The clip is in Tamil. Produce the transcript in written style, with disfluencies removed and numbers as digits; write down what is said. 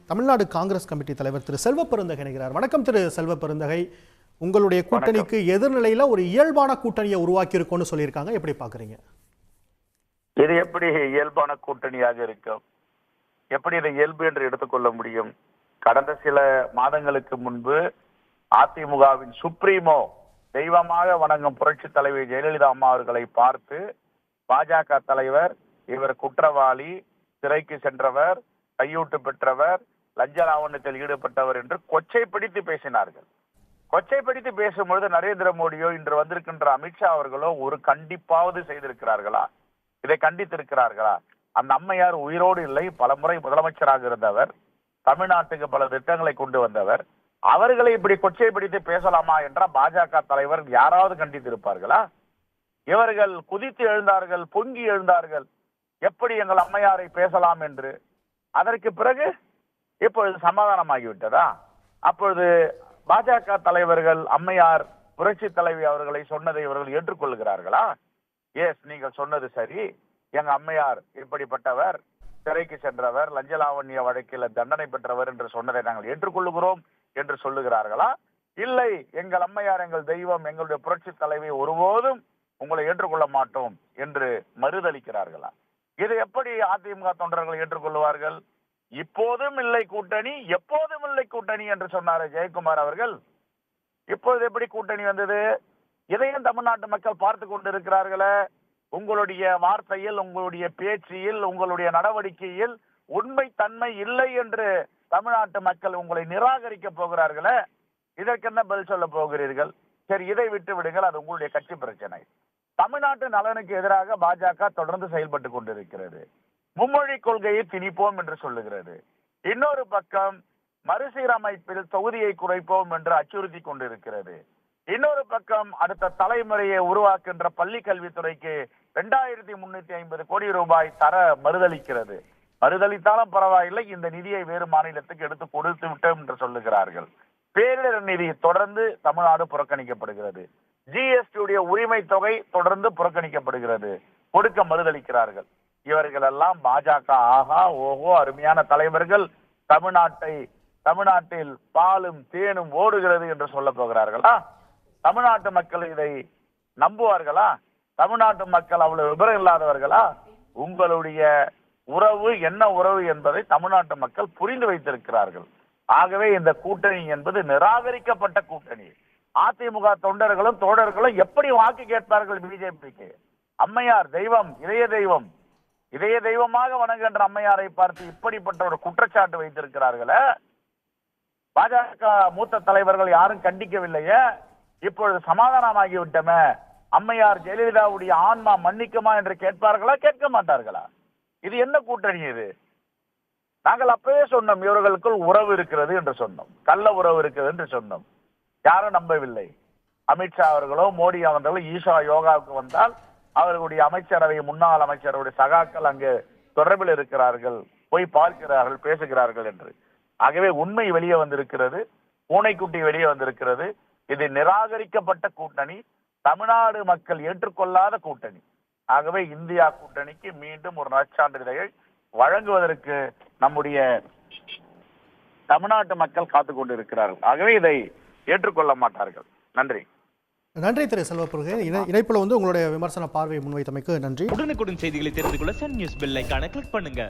தமிழ்நாடு காங்கிரஸ் கமிட்டி தலைவர் திரு செல்வ பெருந்தகை இணைகிறார். வணக்கம் திரு செல்வ பெருந்தகை. உங்களுடைய கூட்டணிக்கு எதிர்நிலையில ஒரு இயல்பான கூட்டணியை உருவாக்கி இருக்கும்னு சொல்லியிருக்காங்க, எப்படி பாக்குறீங்க? இது எப்படி இயல்பான கூட்டணியாக இருக்கும்? எப்படி இதை இயல்பு என்று எடுத்துக்கொள்ள முடியும்? கடந்த சில மாதங்களுக்கு முன்பு அதிமுகவின் சுப்ரீமோ தெய்வமாக வணங்கும் புரட்சி தலைவி ஜெயலலிதா அம்மா அவர்களை பார்த்து பாஜக தலைவர் இவர் குற்றவாளி, சிறைக்கு சென்றவர், கையூட்டு பெற்றவர், லஞ்ச லாவண்யத்தில் ஈடுபட்டவர் என்று கொச்சைப்படுத்தி பேசினார்கள். கொச்சைப்படுத்தி பேசும்பொழுது நரேந்திர மோடியோ இன்று வந்திருக்கின்ற அமித்ஷா அவர்களோ ஒரு கண்டிப்பாவது செய்திருக்கிறார்களா? இதை கண்டித்திருக்கிறார்களா? அந்த அம்மையார் உயிரோடு இல்லை, பலமுறை முதலமைச்சராக இருந்தவர், தமிழ்நாட்டுக்கு பல திட்டங்களை கொண்டு வந்தவர். அவர்களை இப்படி கொச்சைப்படுத்தி பேசலாமா என்ற பாஜக தலைவர் யாராவது கண்டித்திருப்பார்களா? இவர்கள் குதித்து எழுந்தார்கள், பொங்கி எழுந்தார்கள், எப்படி எங்கள் அம்மையாரை பேசலாம் என்று. அதற்கு பிறகு இப்பொழுது சமாதானமாகிவிட்டதா? அப்பொழுது பாஜக தலைவர்கள் அம்மையார் புரட்சி தலைவி அவர்களை சொன்னதை இவர்கள் ஏற்றுக்கொள்கிறார்களா? எஸ், நீங்கள் சொன்னது சரி, எங்க அம்மையார் இப்படிப்பட்டவர், சிறைக்கு சென்றவர், லஞ்ச லாவண்ய வழக்கில் தண்டனை பெற்றவர் என்று சொன்னதை நாங்கள் ஏற்றுக்கொள்ளுகிறோம் என்று சொல்லுகிறார்களா? இல்லை, எங்கள் அம்மையார் எங்கள் தெய்வம், எங்களுடைய புரட்சி தலைவி, ஒருபோதும் உங்களை ஏற்றுக்கொள்ள மாட்டோம் என்று மறுதளிக்கிறார்களா? இது எப்படி அதிமுக தொண்டர்கள் ஏற்றுக்கொள்வார்கள்? இப்போதும் இல்லை கூட்டணி, எப்போதும் இல்லை கூட்டணி என்று சொன்னார் ஜெயக்குமார் அவர்கள். இப்பொழுது எப்படி கூட்டணி வந்தது? இதையும் தமிழ்நாட்டு மக்கள் பார்த்து கொண்டிருக்கிறார்களே. உங்களுடைய வார்த்தையில், உங்களுடைய பேச்சில், உங்களுடைய நடவடிக்கையில் உண்மை தன்மை இல்லை என்று தமிழ்நாட்டு மக்கள் உங்களை நிராகரிக்க போகிறார்களே. இதற்கு என்ன பதில் சொல்ல போகிறீர்கள்? சரி, இதை விட்டு விடுங்கள், அது உங்களுடைய கட்சி பிரச்சனை. தமிழ்நாட்டு நலனுக்கு எதிராக பாஜக தொடர்ந்து செயல்பட்டு கொண்டிருக்கிறது. மும்மொழி கொள்கையை திணிப்போம் என்று சொல்லுகிறது. இன்னொரு பக்கம் மறுசீரமைப்பில் தொகுதியை குறைப்போம் என்று அச்சுறுத்தி கொண்டிருக்கிறது. இன்னொரு பக்கம் அடுத்த தலைமுறையை உருவாக்குகின்ற பள்ளி கல்வித்துறைக்கு 2350 கோடி ரூபாய் தர மறுதளிக்கிறது. மறுதளித்தாலும் பரவாயில்லை, இந்த நிதியை வேறு மாநிலத்துக்கு எடுத்து கொடுத்து விட்டோம் என்று சொல்லுகிறார்கள். பேரிடர் நிதி தொடர்ந்து தமிழ்நாடு புறக்கணிக்கப்படுகிறது. ஜிஎஸ்டி உரிமை தொகை தொடர்ந்து புறக்கணிக்கப்படுகிறது, கொடுக்க மறுதளிக்கிறார்கள். இவர்கள் எல்லாம் பாஜக ஆஹா ஓஹோ அருமையான தலைவர்கள், தமிழ்நாட்டில் பாலும் தேனும் ஓடுகிறது என்று சொல்ல போகிறார்களா? தமிழ்நாட்டு மக்கள் இதை நம்புவார்களா? தமிழ்நாட்டு மக்கள் அவ்வளவு விவரம் இல்லாதவர்களா? உங்களுடைய உறவு என்ன உறவு என்பதை தமிழ்நாட்டு மக்கள் புரிந்து வைத்திருக்கிறார்கள். ஆகவே இந்த கூட்டணி என்பது நிராகரிக்கப்பட்ட கூட்டணி. அதிமுக தொண்டர்களும் தோழர்களும் எப்படி வாக்கு கேட்பார்கள் பிஜேபிக்கு? அம்மையார் தெய்வம், இதய தெய்வமாக வணங்குகின்ற அம்மையாரை பார்த்து இப்படிப்பட்ட ஒரு குற்றச்சாட்டு வைத்திருக்கிறார்களே. பாஜக மூத்த தலைவர்கள் யாரும் கண்டிக்கவில்லையே. இப்பொழுது சமாதானமாகிவிட்டமே, அம்மையார் ஜெயலலிதாவுடைய ஆன்மா மன்னிக்குமா என்று கேட்பார்களா? கேட்க மாட்டார்களா? இது என்ன கூட்டணி இது? நாங்கள் அப்பவே சொன்னோம், இவர்களுக்குள் உறவு இருக்கிறது என்று சொன்னோம், கள்ள உறவு இருக்கிறது என்று சொன்னோம். யாரும் நம்பவில்லை. அமித்ஷா அவர்களோ மோடி அவர்களோ ஈஷா யோகாவுக்கு வந்தால் அவர்களுடைய அமைச்சரவை, முன்னாள் அமைச்சருடைய சகாக்கள் அங்கு தொடர்பில் இருக்கிறார்கள், போய் பார்க்கிறார்கள், பேசுகிறார்கள் என்று. ஆகவே உண்மை வெளியே வந்திருக்கிறது, பூனைக்குட்டி வெளியே வந்திருக்கிறது. இது நிராகரிக்கப்பட்ட கூட்டணி, தமிழ்நாடு மக்கள் ஏற்றுக்கொள்ளாத கூட்டணி. ஆகவே இந்தியா கூட்டணிக்கு மீண்டும் ஒரு நற்சான்றிதழை வழங்குவதற்கு நம்முடைய தமிழ்நாட்டு மக்கள் காத்துக் கொண்டிருக்கிறார்கள். ஆகவே இதை ஏற்றுக்கொள்ள மாட்டார்கள். நன்றி. நன்றி திரு செல்வ பெருந்தகை. இணைப்புல உங்களுடைய விமர்சன பார்வையை முன்வைத்தமைக்கு நன்றி. உடனுக்குடன் செய்திகளை தெரிந்து கொள்ள சன் நியூஸ் பெல் ஐகானை கிளிக் பண்ணுங்க.